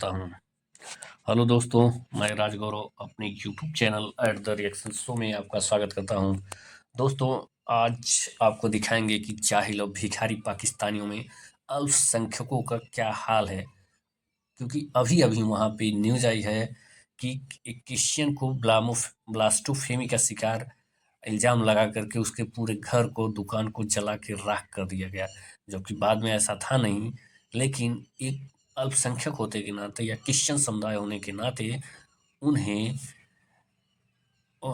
करता हूँ। हेलो दोस्तों, मैं राजगौरव अपने YouTube channel at the reaction show में आपका स्वागत करता हूँ। दोस्तों, आज आपको दिखाएंगे कि जाहिल और भिखारी पाकिस्तानियों में अल्पसंख्यकों का क्या हाल है। क्योंकि अभी अभी वहाँ पे न्यूज आई है कि एक क्रिश्चियन को ब्लास्टोफेमी का शिकार इल्जाम लगा करके उसके पूरे घर को, दुकान को जला के राख कर दिया गया, जबकि बाद में ऐसा था नहीं। लेकिन एक अल्पसंख्यक होने के नाते या क्रिश्चियन समुदाय होने के नाते उन्हें अ,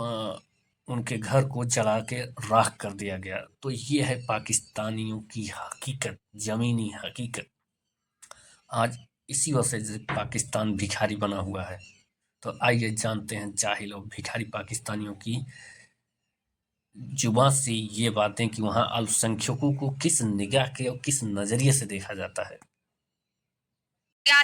उनके घर को जला के राख कर दिया गया। तो ये है पाकिस्तानियों की हकीकत, जमीनी हकीकत। आज इसी वजह से पाकिस्तान भिखारी बना हुआ है। तो आइए जानते हैं जाहिल और भिखारी पाकिस्तानियों की जुबान से ये बातें कि वहाँ अल्पसंख्यकों को किस निगाह के और किस नजरिए से देखा जाता है।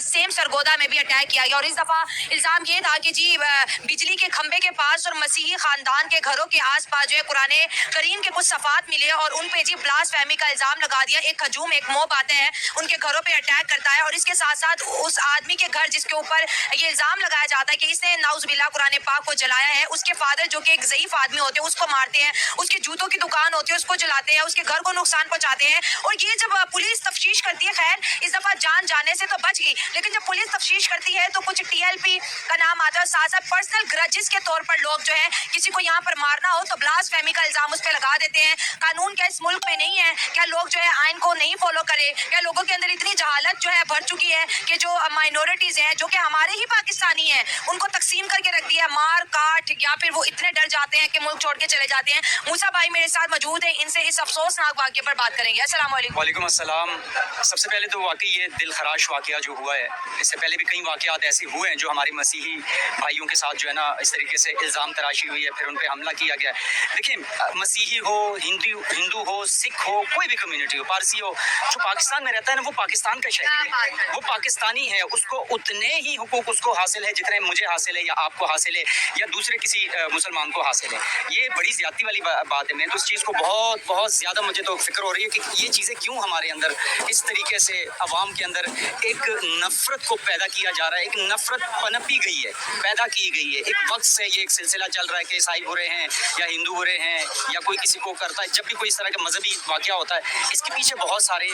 सेम सरगोदा में भी अटैक किया गया और इस दफा इल्जाम ये था कि जी बिजली के खंबे के पास और मसीही खानदान के घरों के आसपास जो है कुरान करीम के कुछ सफात मिले और उन पे जी ब्लास्फेमी का इल्जाम लगा दिया। एक हजूम, एक मोब आते हैं, उनके घरों पे अटैक करता है और इसके साथ साथ उस आदमी के घर जिसके ऊपर ये इल्जाम लगाया जाता है कि इसने नाउजुबिल्लाह कुरान पाक को जलाया है, उसके फादर जो कि एक ज़ईफ आदमी होते हैं उसको मारते हैं, उसके जूतों की दुकान होती है उसको जलाते हैं, उसके घर को नुकसान पहुंचाते हैं। और ये जब पुलिस तफ्तीश करती है, खैर इस दफा जान जाने से तो बच गई, लेकिन जब पुलिस तफ्तीश करती है तो कुछ टीएलपी का नाम आता है, साथ साथ पर्सनल ग्रजेस के तौर पर लोग जो है किसी को यहाँ पर मारना हो तो ब्लास्फेमी का इल्जाम उस पर लगा देते हैं। कानून क्या इस मुल्क में नहीं है? क्या लोग जो है आइन को नहीं फॉलो करे? क्या लोगों के अंदर इतनी जहालत जो है भर चुकी है कि जो माइनॉरिटीज हैं जो कि हमारे ही पाकिस्तानी हैं उनको तकसीम करके रख दिया, मार काट, या फिर वो इतने डर जाते हैं कि मुल्क छोड़ के चले जाते हैं। मूसा भाई मेरे साथ मौजूद है, इनसे इस अफसोसनाक वाक़ये पर बात करेंगे। अस्सलाम वालेकुम। वालेकुम अस्सलाम। सबसे पहले तो वाकई ये दिल खराश वाकया जो हुआ है, इससे पहले भी कई वाकयात ऐसे हुए हैं जो हमारे मसीही भाइयों के साथ जो है ना इस तरीके से इल्ज़ाम तराशी हुई है, फिर उन पर हमला किया गया है। देखिए, मसीही हो, हिंदू हो, सिख हो, कोई भी कम्युनिटी हो, पारसी हो, जो पाकिस्तान में रहता है ना वो पाकिस्तान का शहरी है, वो पाकिस्तानी है, उसको उतने ही हुकूक उसको हासिल है जितने मुझे हासिल है या आपको हासिल है या दूसरे किसी मुसलमान को हासिल है। ये बड़ी ज्यादती वाली बात है। मैं तो इस चीज़ को बहुत बहुत ज़्यादा मुझे तो फिक्र हो रही है कि ये चीज़ें क्यों हमारे अंदर इस तरीके से अवाम के अंदर एक नफरत को पैदा किया जा रहा है, एक नफरत पनपी गई है, पैदा की गई है। एक वक्त से ये एक सिलसिला चल रहा है कि ईसाई बुरे हैं या हिंदू बुरे हैं या कोई किसी को करता है। जब भी कोई इस तरह का मजहबी वाकया होता है, इसके पीछे बहुत सारे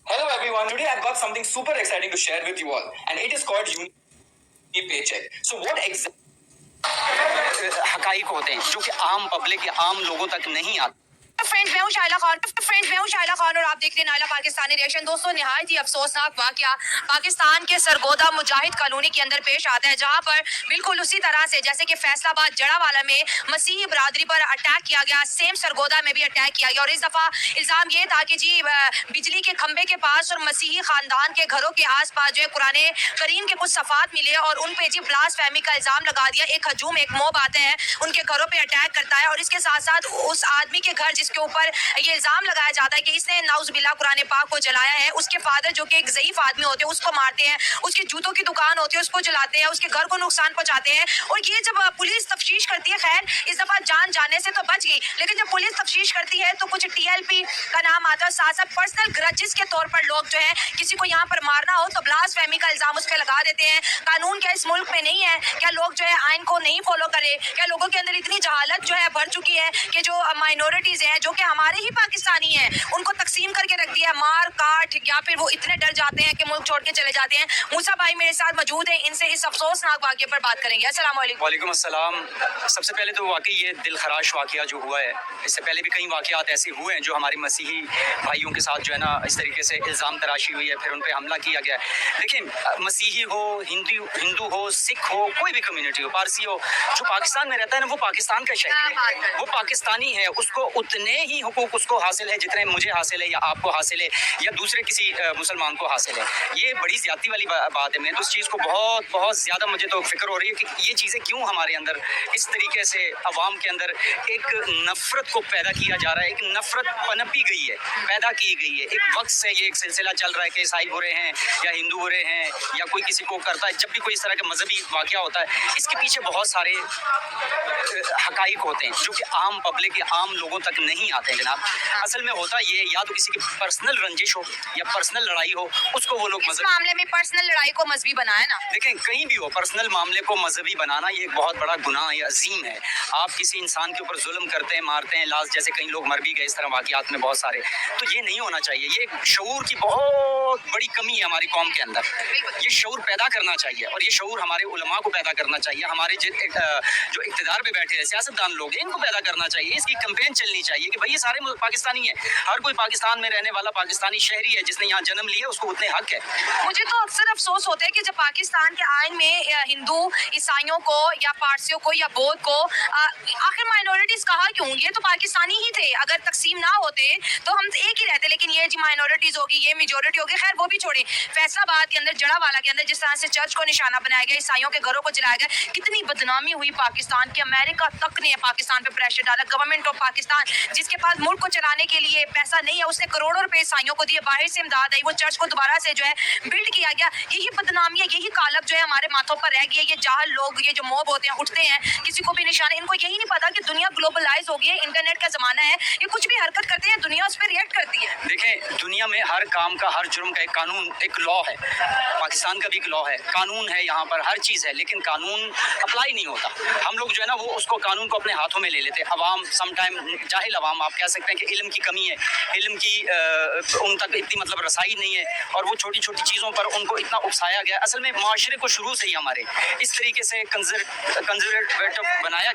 Hello everyone, today I've got something super exciting to share with you all and it is called Uni Paycheck. So what exactly हकाइक होते हैं जो कि आम पब्लिक या आम लोगों तक नहीं आते। फ्रेंड्स, मैं हूं शाइला खान और आप देख रहे हैं नायला पाकिस्तानी रिएक्शन। दोस्तों, निहायत ही अफसोसनाक वाकया पाकिस्तान के सरगोदा मुजाहिद कॉलोनी के अंदर पेश आता है, जहां पर बिल्कुल उसी तरह से जैसे कि फैसलाबाद जड़ावाला में मसीही बरादरी पर अटैक किया गया, सेम सरगोदा में भी अटैक किया गया। और इस दफा इल्जाम ये था कि जी बिजली के खंबे के पास और मसीही खानदान के घरों के आसपास जो है कुरान करीम के कुछ सफात मिले और उन पे जी ब्लास्फेमी का इल्जाम लगा दिया। एक हजूम, एक मोब आते हैं, उनके घरों पे अटैक करता है और इसके साथ साथ उस आदमी के घर जिसके ऊपर ये इल्जाम लगाया जाता है कि इसने नाउजुबिल्लाह कुरान पाक को जलाया है, उसके फादर जो कि एक ज़ईफ आदमी होते हैं उसको मारते हैं, उसके जूतों की दुकान होती है उसको जलाते हैं, उसके घर को नुकसान पहुंचाते हैं। और ये जब पुलिस तफ्तीश करती है, खैर इस दफा जान जाने से तो बच गई, लेकिन जब पुलिस तफ्तीश करती है तो कुछ टीएलपी का नाम आता है, साथ साथ पर्सनल ग्रजेस के तौर पर लोग जो है किसी को यहाँ पर मारना हो तो ब्लास्फेमी का इल्जाम उस पर लगा देते हैं। कानून क्या इस मुल्क में नहीं है? क्या लोग जो है आइन को नहीं फॉलो करे? क्या लोगों के अंदर इतनी जहालत जो है भर चुकी है कि जो माइनॉरिटीज हैं जो कि हमारे ही पाकिस्तानी हैं उनको तकसीम करके रख दिया, मार काट, या फिर वो इतने डर जाते हैं कि मुल्क छोड़ के चले जाते हैं। मूसा भाई मेरे साथ मौजूद है, इनसे इस अफसोसनाक वाकये पर बात करेंगे। अस्सलाम वालेकुम। वालेकुम अस्सलाम। सबसे पहले तो वाकई ये दिल खराश वाकया जो हुआ है, इससे पहले भी कई वाकयात ऐसे हुए हैं जो हमारे मसीही भाइयों के साथ जो है ना इस तरीके से इल्ज़ाम तराशी हुई है, फिर उन पर हमला किया गया है। देखिए, मसीही हो, हिंदू हो, सिख हो, कोई भी कम्युनिटी हो, पारसी हो, जो पाकिस्तान में रहता है ना वो पाकिस्तान का शहरी है, वो पाकिस्तानी है, उसको उतने ही हुकूक उसको हासिल है जितने मुझे हासिल है या आपको हासिल है या दूसरे किसी मुसलमान को हासिल है। ये बड़ी ज्यादती वाली बात है। मैं तो इस चीज़ को बहुत बहुत ज़्यादा मुझे तो फिक्र हो रही है कि ये चीज़ें क्यों हमारे अंदर इस तरीके से अवाम के अंदर एक नफरत को पैदा किया जा रहा है, एक नफरत पनपी गई है, पैदा की गई है। एक वक्त से ये एक सिलसिला चल रहा है कि ईसाई बुरे हैं या हिंदू बुरे हैं या कोई किसी को करता है। जब भी कोई इस तरह का मजहबी वाकया होता है, इसके पीछे बहुत सारे हकाइक होते हैं जो कि आम पब्लिक या आम लोगों तक नहीं नहीं आते हैं जनाब। असल में होता ये या तो किसी की पर्सनल रंजिश हो या पर्सनल लड़ाई हो, उसको वो लोग इस मामले में पर्सनल लड़ाई को मजहबी बनाया ना। देखें, कहीं भी हो पर्सनल मामले को मजहबी बनाना ये एक बहुत बड़ा गुनाह है, अजीम है। आप किसी इंसान के ऊपर जुल्म करते हैं, मारते हैं, लाश जैसे कई लोग मर भी गए इस तरह वाकयात में बहुत सारे, तो ये नहीं होना चाहिए। ये शऊर की बहुत बड़ी कमी है हमारी कौम के अंदर। ये शऊर पैदा करना चाहिए और ये शऊर हमारे उलमा को पैदा करना चाहिए, हमारे जो इक़्तिदार पे बैठे हैं सियासतदान लोग हैं इनको पैदा करना चाहिए। इसकी कैंपेन चलनी चाहिए कि भाई ये सारे पाकिस्तानी हैं, हर कोई पाकिस्तान में रहने वाला पाकिस्तानी शहरी है जिसने यहाँ जन्म लिया, उसको उतने हक है। मुझे तो अक्सर अफसोस होता है कि जब पाकिस्तान के आइन में हिंदू ईसाइयों को या पारसियों को या बौद्ध को आखिर माइनॉरिटीज कहा क्यों? ये तो पाकिस्तानी ही थे, अगर तकसीम ना होते तो हम एक ही रहते, लेकिन ये जी माइनॉरिटीज होगी, ये मेजोरिटी होगी। खैर वो भी छोड़े, फैसलाबाद के अंदर जड़ावाला के अंदर जिस तरह से चर्च को निशाना बनाया गया, ईसाइयों के घरों को जलाया गया, कितनी बदनामी हुई पाकिस्तान की। अमेरिका तक ने पाकिस्तान पे प्रेशर डाला। गवर्नमेंट ऑफ पाकिस्तान जिसके पास मुल्क को चलाने के लिए पैसा नहीं है, उसने करोड़ों रुपए ईसाइयों को दिए, बाहर से इमदाद आई, वो चर्च को दोबारा से जो है बिल्ड किया गया। यही बदनामी है, यही कालक जो है हमारे माथों पर रह गई है। ये जाहल लोग, ये जो मॉब होते हैं, उठते हैं, किसी को भी निशाने, इनको यही नहीं पता कि दुनिया ग्लोबलाइज हो गई है, इंटरनेट का जमाना है, ये कुछ भी हरकत करते हैं दुनिया उस पर रिएक्ट करती है। देखें, दुनिया में हर काम का, हर जुर्म का एक कानून, एक लॉ है। पाकिस्तान का भी एक लॉ है, कानून है, यहाँ पर हर चीज़ है, लेकिन कानून अप्लाई नहीं होता। हम लोग जो है ना वो उसको कानून को अपने हाथों में ले लेते हैं। अवाम समटाइम जाहिल अवाम, आप कह सकते हैं कि इल्म की कमी है, इल्म की उन तक इतनी मतलब रसाई नहीं है, और वो छोटी छोटी चीज़ों पर उनको इतना उकसाया गया। असल में माशरे को शुरू से ही हमारे इस तरीके से कंजर्वेटिव बनाया,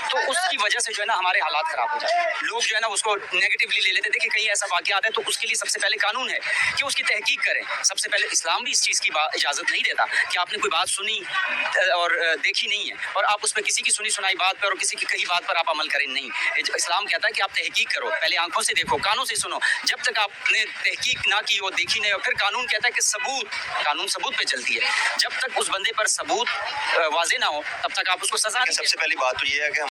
तो उसकी वजह से जो है ना हमारे हालात ख़राब हो जाते हैं। लोग जो है ना उसको नेगेटिवली ले लेते। देखिए, कहीं ऐसा वाक़या आता है तो उसके लिए सबसे पहले कानून है कि उसकी तहकीक करें। सबसे पहले इस्लाम भी इस चीज़ की इजाज़त नहीं देता कि आपने कोई बात सुनी और देखी नहीं है और आप उस पर किसी की सुनी सुनाई बात पर और किसी की कही बात पर आप अमल करें, नहीं। इस्लाम कहता है कि आप तहकीक करो, पहले आंखों से देखो, कानों से सुनो। जब तक आपने तहकीक ना की हो, देखी नहीं हो, फिर कानून कहता है कि कानून सबूत पे चलती है। जब तक उस बंदे पर सबूत वाज़े ना हो तब तक आप उसको सज़ा नहीं। सबसे पहली बात तो ये है कि